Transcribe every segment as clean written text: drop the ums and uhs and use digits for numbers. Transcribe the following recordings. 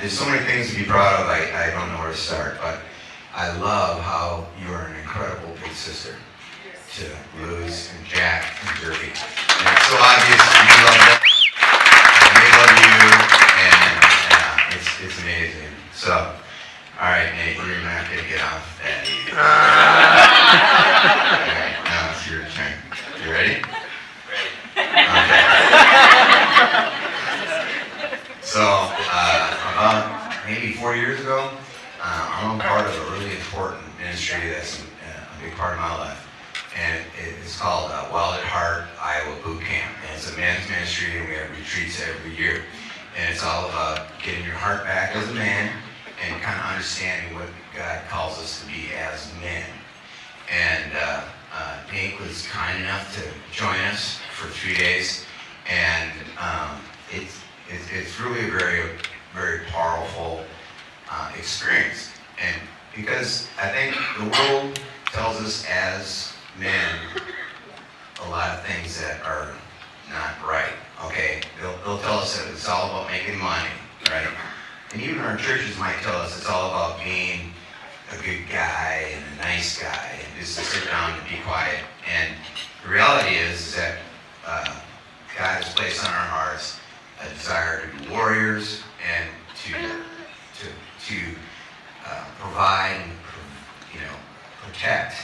there's so many things to be proud of, I don't know where to start, but I love how you are an incredible big sister to Luz and Jack and Jerry. And it's so obvious you love them, and they love you, and it's amazing. So, all right, Nate, you're not going to get off that easy. All right, now it's your turn. You ready? Okay. So, about maybe 4 years ago, I'm a part of a really important ministry that's a big part of my life. And it's called Wild at Heart Iowa Boot Camp. And it's a men's ministry, and we have retreats every year. And it's all about getting your heart back as a man and kind of understanding what God calls us to be as men. And Nate was kind enough to join us for 3 days. And it's really a very, very powerful experience. And because I think the world tells us as men a lot of things that are not right, okay? They'll tell us that it's all about making money, right? And even our churches might tell us it's all about being a good guy and a nice guy and just to sit down and be quiet. And the reality is that God has placed on our hearts a desire to be warriors and to provide and protect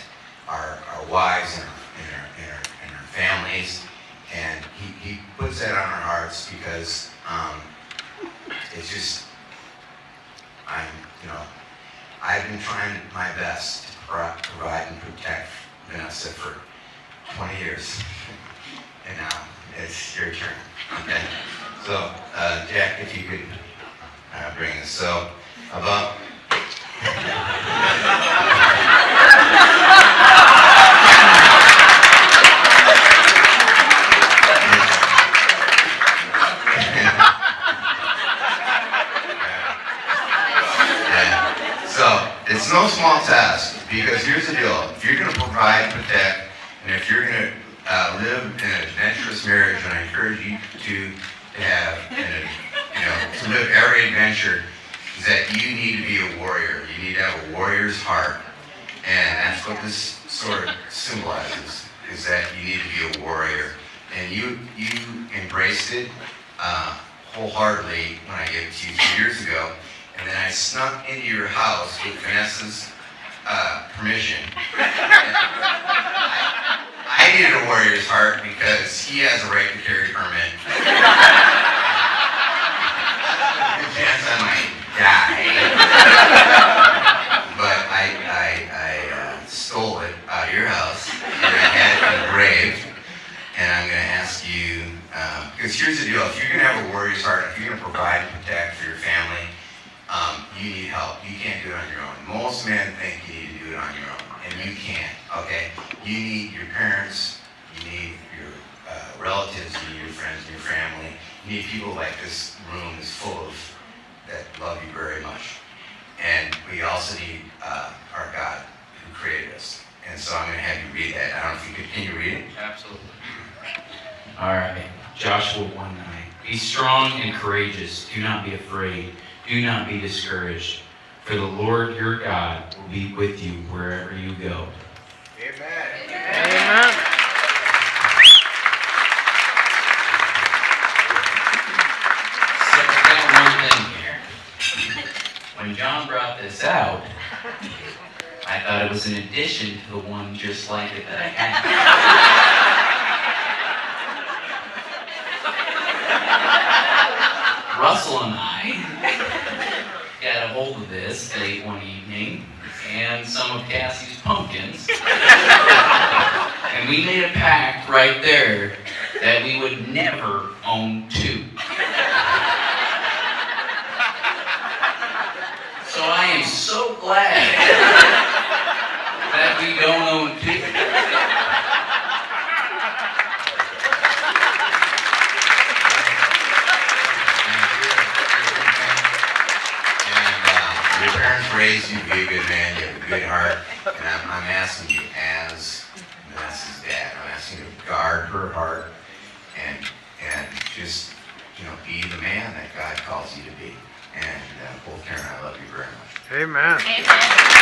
our wives and our families, and he puts that on our hearts because it's just I've been trying my best to provide and protect Vanessa for 20 years, and now it's your turn. Okay, so Jack, if you could bring this. So about. So it's no small task, because here's the deal: if you're going to provide and protect, and if you're going to live in an adventurous marriage, and I encourage you to have, to live every adventure, is that you need to be a warrior. You need to have a warrior's heart. And that's what this sort of symbolizes, is that you need to be a warrior. And you embraced it wholeheartedly when I gave it to you 2 years ago. And then I snuck into your house with Vanessa's permission. I needed a warrior's heart because he has a right to carry a permit. Good chance I might die. But I stole it out of your house, and I had it engraved. And I'm going to ask you, because here's the deal: if you're going to have a warrior's heart, if you're going to provide and protect for your family, you need help. You can't do it on your own. Most men think you need to do it on your own, and you can't, okay? You need your parents, you need your relatives, you need your friends and your family. You need people like this room is full of that love you very much. And we also need our God who created us. And so I'm going to have you read that. I don't know if you could. Can you read it? Absolutely. All right. Joshua 1:9. Be strong and courageous. Do not be afraid. Do not be discouraged. For the Lord your God will be with you wherever you go. Amen. Amen. So I got one thing here. When John brought this out, I thought it was an addition to the one just like it that I had. Russell and I got a hold of this late one evening and some of Cassie's pumpkins, and we made a pact right there that we would never own two. So I am so glad that we don't own two. Your parents raised you to be a good man, you have a good heart, and I'm asking you as Vanessa's dad, I'm asking you to guard her heart and just, be the man that God calls you to be. And both Karen and I love you very much. Amen. Amen.